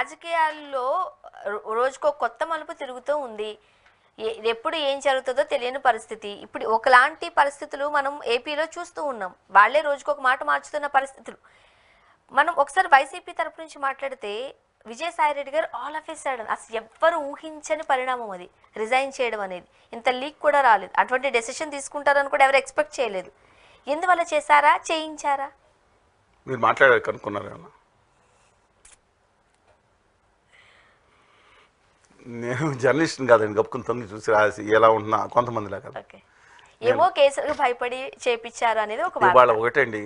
రాజకీయాల్లో రోజుకో కొత్త మలుపు తిరుగుతూ ఉంది. ఎప్పుడు ఏం జరుగుతుందో తెలియని పరిస్థితి. ఇప్పుడు ఒకలాంటి పరిస్థితులు మనం ఏపీలో చూస్తూ ఉన్నాం. వాళ్ళే రోజుకొక మాట మార్చుతున్న పరిస్థితులు. మనం ఒకసారి వైసీపీ తరపు నుంచి మాట్లాడితే విజయసాయిరెడ్డి గారు ఆల్ ఆఫ్ ఏ సడన్ అసలు ఎవ్వరు ఊహించని పరిణామం అది రిజైన్ చేయడం అనేది. ఇంత లీక్ కూడా రాలేదు. అటువంటి డెసిషన్ తీసుకుంటారని కూడా ఎవరు ఎక్స్పెక్ట్ చేయలేదు. ఎందువల్ల చేశారా, చేయించారా? మీరు మాట్లాడారు కనుక్కున్నారా? నేను జర్నలిస్ట్ని కాదండి, గప్పుకుని తొంగి చూసి రాసి ఎలా ఉంటున్నా కొంతమందిలా కదా. ఏమో కేసులకు భయపడి చేపించారు అనేది ఒక ఇవాళ ఒకటండి,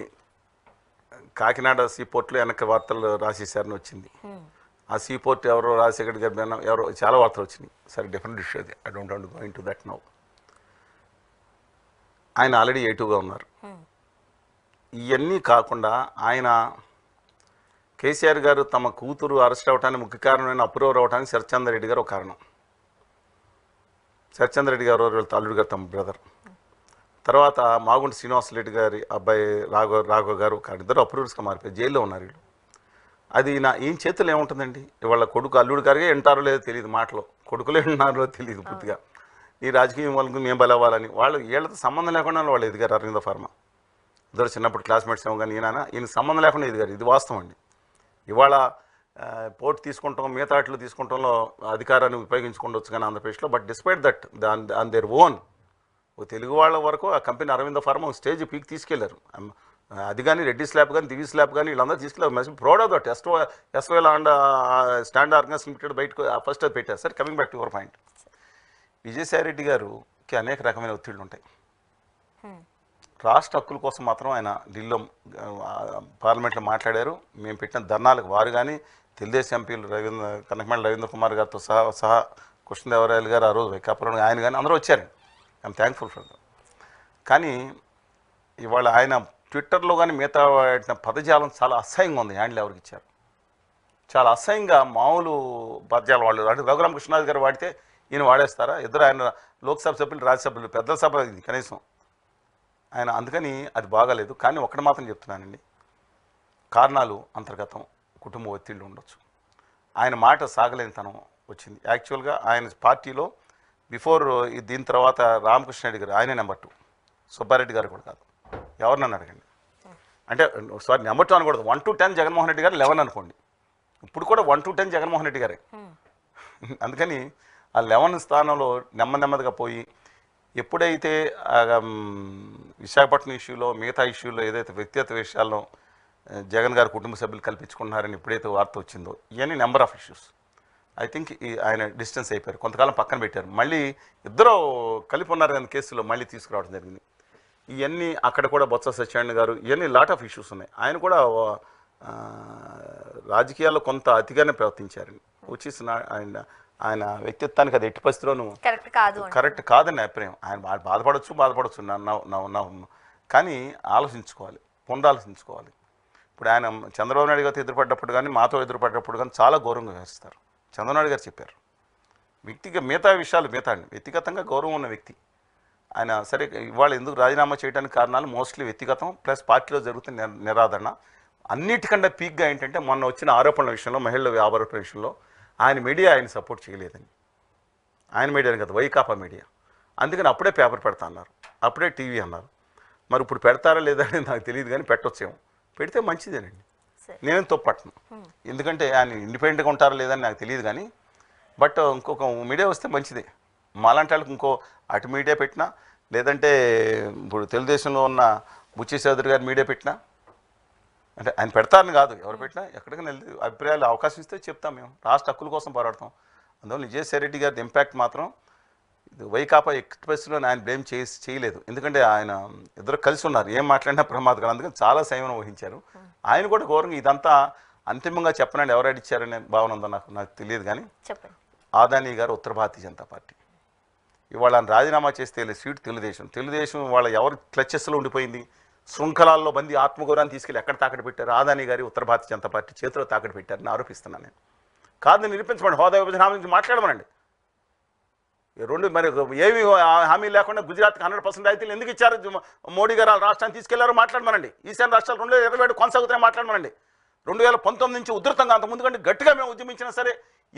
కాకినాడ సీపోర్ట్లో వెనక వార్తలు రాసేసారని వచ్చింది. ఆ సీపోర్ట్ ఎవరో రాజశేఖర్ గారి ఎవరో చాలా వార్తలు వచ్చినాయి. సరే, డిఫరెంట్ ఇష్యూ అది. I don't want to go into that now. ఆయన ఆల్రెడీ ఏటుగా ఉన్నారు. ఇవన్నీ కాకుండా ఆయన కేసీఆర్ గారు తమ కూతురు అరెస్ట్ అవడానికి ముఖ్య కారణమైన అప్రూవర్ అవడానికి శరత్చంద్ర రెడ్డి గారు ఒక కారణం. శరత్చంద్ర రెడ్డి గారు అల్లుడు గారు తమ బ్రదర్. తర్వాత మాగుంట శ్రీనివాసరెడ్డి గారి అబ్బాయి రాఘవ గారు ఒక ఇద్దరు అప్రూవర్స్గా మారిపోయి జైల్లో ఉన్నారు వీళ్ళు. అది ఏం చేతులు ఏముంటుందండి? వాళ్ళ కొడుకు అల్లుడు గారికి వింటారో లేదో తెలియదు, మాటలో కొడుకులే వింటున్నారో తెలియదు పూర్తిగా. ఈ రాజకీయం వాళ్ళకి మేము బలవ్వాలని వాళ్ళు వీళ్ళతో సంబంధం లేకుండా వాళ్ళు ఎదిగారు. అరవింద ఫార్మా ఇద్దరు చిన్నప్పుడు క్లాస్మేట్స్ ఏమో, కానీ ఈయన సంబంధం లేకుండా ఎదిగారు. ఇది వాస్తవం అండి. ఇవాళ పోర్ట్ తీసుకుంటాం, మిగతాట్లు తీసుకుంటాంలో అధికారాన్ని ఉపయోగించుకోవచ్చు కానీ ఆంధ్రప్రదేశ్లో. But despite that on their own Telugu వాళ్ళ వరకు ఆ company Aravinda pharma stage peak తీసుకెళ్లారు. అది కానీ రెడ్డి స్లాబ్ కానీ దివి స్లాబ్ కానీ వీళ్ళందరూ తీసుకెళ్ళారు. Mess proud of that. SOL and stand organisation limited బయటకు ఫస్ట్ అది పెట్టారు. Sir, coming back to your point, Vijayasai Reddy గారికి అనేక రకమైన ఒత్తిళ్లు ఉంటాయి. రాష్ట్ర హక్కుల కోసం మాత్రం ఆయన ఢిల్లీలో పార్లమెంట్లో మాట్లాడారు. మేము పెట్టిన ధర్నాలకు వారు కానీ తెలుగుదేశం ఎంపీలు కనకమేళ్ళ రవీంద్ర కుమార్ గారితో సహా కృష్ణదేవరాయలు గారు, ఆ రోజు వైకాపురం ఆయన కానీ అందరూ వచ్చారు. I'm thankful for that. కానీ ఇవాళ ఆయన ట్విట్టర్లో కానీ మిగతా వాడిన పదజాలం చాలా అసహ్యంగా ఉంది. హ్యాండిల్ ఎవరికి ఇచ్చారు చాలా అసహ్యంగా మామూలు పదజాలం వాళ్ళు అంటే రఘురామకృష్ణరాజు గారు వాడితే ఈయన వాడేస్తారా? ఇద్దరు ఆయన లోక్సభ సభ్యులు, రాజ్యసభ్యులు, పెద్ద సభ ఇది కనీసం ఆయన. అందుకని అది బాగాలేదు. కానీ ఒకటి మాత్రం చెప్తున్నానండి, కారణాలు అంతర్గతం, కుటుంబ ఒత్తిళ్ళు ఉండొచ్చు. ఆయన మాట సాగలేనితనం వచ్చింది. యాక్చువల్గా ఆయన పార్టీలో బిఫోర్ దీని తర్వాత రామకృష్ణ రెడ్డి గారు ఆయనే నెంబర్ 2, సుబ్బారెడ్డి గారు కూడా కాదు, ఎవరినని అడగండి. అంటే సారీ, నెంబర్ 2 అనకూడదు, 1 to 10 జగన్మోహన్ రెడ్డి గారు, 11 అనుకోండి. ఇప్పుడు కూడా 1 to 10 జగన్మోహన్ రెడ్డి గారే. అందుకని ఆ 11 స్థానంలో నెమ్మదిగా పోయి ఎప్పుడైతే విశాఖపట్నం ఇష్యూలో మిగతా ఇష్యూలో ఏదైతే వ్యక్తిగత విషయాల్లో జగన్ గారు కుటుంబ సభ్యులు కల్పించుకున్నారని ఎప్పుడైతే వార్త వచ్చిందో, ఇవన్నీ number of issues. I think ఆయన డిస్టెన్స్ అయిపోయారు, కొంతకాలం పక్కన పెట్టారు. మళ్ళీ ఇద్దరు కలిపి ఉన్నారు కానీ కేసులో మళ్ళీ తీసుకురావడం జరిగింది. ఇవన్నీ అక్కడ కూడా బొత్స సత్యనారాయణ గారు, ఇవన్నీ లాట్ ఆఫ్ ఇష్యూస్ ఉన్నాయి. ఆయన కూడా రాజకీయాల్లో కొంత అతిగానే ప్రవర్తించారండి. వచ్చేసిన ఆయన వ్యక్తిత్వానికి అది ఎట్టి పరిస్థితిలోనూ కరెక్ట్ కాదని అభిప్రాయం. ఆయన బాధపడవచ్చు కానీ ఆలోచించుకోవాలి, పునరాలోచించుకోవాలి. ఇప్పుడు ఆయన చంద్రబాబు నాయుడు గారితో ఎదురుపడ్డప్పుడు కానీ మాతో ఎదురుపడ్డప్పుడు కానీ చాలా గౌరవంగా వ్యవహరిస్తారు. చంద్రబాబు నాయుడు గారు చెప్పారు, మిగతా విషయాలు అండి, వ్యక్తిగతంగా గౌరవం ఉన్న వ్యక్తి ఆయన. సరే, ఇవాళ ఎందుకు రాజీనామా చేయడానికి కారణాలు మోస్ట్లీ వ్యక్తిగతం ప్లస్ పార్టీలో జరుగుతున్న నిరాదరణ. అన్నిటికంటే పీక్గా ఏంటంటే మొన్న వచ్చిన ఆరోపణల విషయంలో, మహిళల ఆరోపణల విషయంలో ఆయన మీడియా ఆయన సపోర్ట్ చేయలేదని. ఆయన మీడియాని కదా, వైకాపా మీడియా. అందుకని అప్పుడే పేపర్ పెడతా అన్నారు, అప్పుడే టీవీ అన్నారు. మరి ఇప్పుడు పెడతారా లేదా అని నాకు తెలియదు, కానీ పెట్టొచ్చేమో. పెడితే మంచిదేనండి, నేనేం తప్పట్ను. ఎందుకంటే ఆయన ఇండిపెండెంట్గా ఉంటారా లేదని నాకు తెలియదు, కానీ బట్ ఇంకొక మీడియా వస్తే మంచిదే. మాలాంటి వాళ్ళకి ఇంకో అటు మీడియా పెట్టినా, లేదంటే ఇప్పుడు తెలుగుదేశంలో ఉన్న బుచ్చి చౌదరి గారి మీడియా పెట్టినా, అంటే ఆయన పెడతారని కాదు, ఎవరు పెట్టినా ఎక్కడికైనా వెళ్ళి అభిప్రాయాలు అవకాశం ఇస్తే చెప్తాం. మేము రాష్ట్ర హక్కుల కోసం పోరాడతాం. అందువల్ల విజయసాయిరెడ్డి గారి ఇంపాక్ట్ మాత్రం వైకాపా ఎక్స్ప్రెస్లో ఆయన బ్లేమ్ చేయలేదు. ఎందుకంటే ఆయన ఇద్దరు కలిసి ఉన్నారు, ఏం మాట్లాడినా ప్రమాదకరం. అందుకని చాలా సంయమనం వహించారు. ఆయన కూడా గౌరవంగా ఇదంతా అంతిమంగా చెప్పనండి ఎవరు అడిచారనే భావన ఉందో నాకు తెలియదు, కానీ ఆదాని గారు ఉత్తర భారతీయ జనతా పార్టీ ఇవాళ రాజీనామా చేస్తే సీటు తెలుగుదేశం వాళ్ళ ఎవరు క్లచెస్లో ఉండిపోయింది. శృంఖలాల్లో బంది ఆత్మగౌరవాన్ని తీసుకెళ్ళి ఎక్కడ తాకట్టు పెట్టారు? ఆదాని గారి ఉత్తర భారతీయ జనతా పార్టీ చేతిలో తాకట్టు పెట్టారని ఆరోపిస్తున్నాను నేను. కాదని నిరూపించమండి, హోదా విభజన హామీ నుంచి మాట్లాడమనండి. రెండు మరి ఏమి హామీ లేకుండా గుజరాత్కి 100% రైతులు ఎందుకు ఇచ్చారు? మోడీ గారు రాష్ట్రాన్ని తీసుకెళ్లారో మాట్లాడమనండి. ఈశాన్య రాష్ట్రాలు 2027 కొనసాగుతాయని మాట్లాడమనండి. 2019 నుంచి ఉధృతంగా అంత ముందు కంటే గట్టిగా మేము ఉద్యమించినా సరే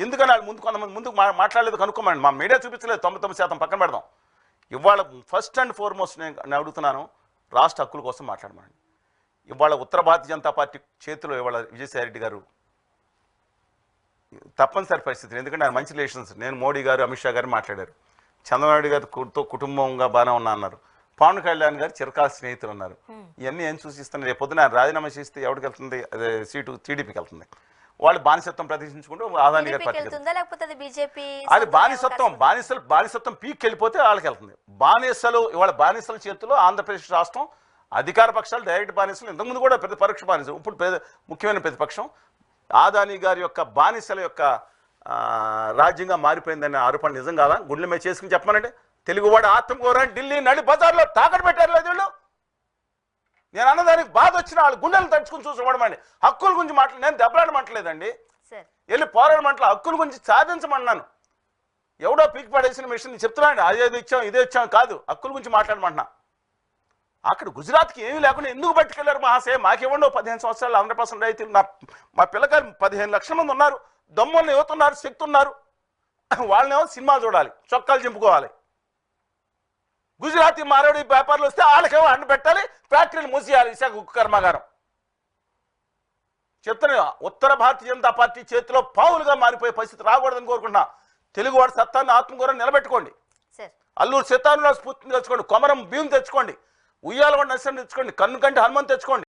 ఎందుకని వాళ్ళు ముందు కొంతమంది ముందుకు మాట్లాడలేదు కనుక్కోమండి. మా మీడియా చూపించలేదు, 99% పక్కన పెడదాం. ఇవాళ ఫస్ట్ అండ్ ఫార్మోస్ట్ నేను అడుగుతున్నాను, రాష్ట్ర హక్కుల కోసం మాట్లాడమండి. ఇవాళ ఉత్తర భారతీయ జనతా పార్టీ చేతిలో ఇవాళ విజయసాయి రెడ్డి గారు తప్పనిసరి పరిస్థితి, ఎందుకంటే ఆయన మంచి రిలేషన్స్. నేను మోడీ గారు అమిత్ షా గారు మాట్లాడారు, చంద్రబాబు గారితో కుటుంబంగా బాగానే ఉన్నా అన్నారు, పవన్ కళ్యాణ్ గారు చిరకాల స్నేహితులు అన్నారు. ఇవన్నీ ఏం చూసిస్తున్నారు? రేపు పొద్దున రాజీనామా చేస్తే ఎవరికి వెళ్తుంది? అదే సీటు టీడీపీకి వెళ్తుంది. వాళ్ళు బానిసత్వం ప్రదర్శించుకుంటూ ఆదాని గారి పార్టీ అది బానిసత్వం పీక్ వెళ్ళిపోతే వాళ్ళకి వెళ్తుంది. బానిసలు ఇవాళ బానిసల చేతిలో ఆంధ్రప్రదేశ్ రాష్ట్రం అధికార పక్షాలు డైరెక్ట్ బానిసలు, ఇంతకుముందు కూడా పరోక్ష బానిసలు, ఇప్పుడు ముఖ్యమైన ప్రతిపక్షం ఆదాని గారి యొక్క బానిసల యొక్క రాజ్యంగా మారిపోయిందనే ఆరోపణ నిజం కాదా? గుండెల మీద చేసుకుని చెప్పమనండి. తెలుగువాడు ఆత్మగౌరవాన్ని ఢిల్లీ నడి బజార్లో తాకట్టు పెట్టారు లేదు వీళ్ళు. నేను అన్నదానికి బాధ వచ్చిన వాళ్ళు గుండెలు తడుచుకుని చూసుకోవడమండి. హక్కుల గురించి నేను దెబ్బలాడమంటలేదండి, వెళ్ళి పోరాడమంటలే, హక్కుల గురించి సాధించమన్నాను. ఎవడో పీకి పడేసిన మిషన్ చెప్తున్నాండి, అదే ఇచ్చాం ఇదే ఇచ్చాం కాదు, హక్కుల గురించి మాట్లాడమంటున్నా. అక్కడ గుజరాత్కి ఏమీ లేకుండా ఎందుకు పట్టుకెళ్లారు మహాశయ? మాకేవ్వండి 15 సంవత్సరాలు 100% రైతులు. మా పిల్లకాయలు 15 లక్షల మంది ఉన్నారు, దమ్ముల్ని యువతున్నారు, శక్తి ఉన్నారు. వాళ్ళనేమో సినిమా చూడాలి, చొక్కాలు చింపుకోవాలి. గుజరాతీ మారవాడి వ్యాపారులు వస్తే వాళ్ళకేమో అండ పెట్టాలి, ఫ్యాక్టరీలు మూసేయాలి, విశాఖ ఉక్కు కర్మాగారం. చెప్తున్నా, ఉత్తర భారతీయ జనతా పార్టీ చేతిలో పావులుగా మారిపోయే పరిస్థితి రాకూడదని కోరుకుంటున్నా. తెలుగువాడి సత్తాన్ని ఆత్మగౌరవం నిలబెట్టుకోండి. అల్లూరు సీతారామరాజు స్ఫూర్తిని తెచ్చుకోండి, కొమరం భీం తెచ్చుకోండి, ఉయ్యాలవాడి నరసింహ తెచ్చుకోండి, కన్ను కంటి హనుమంత్ తెచ్చుకోండి.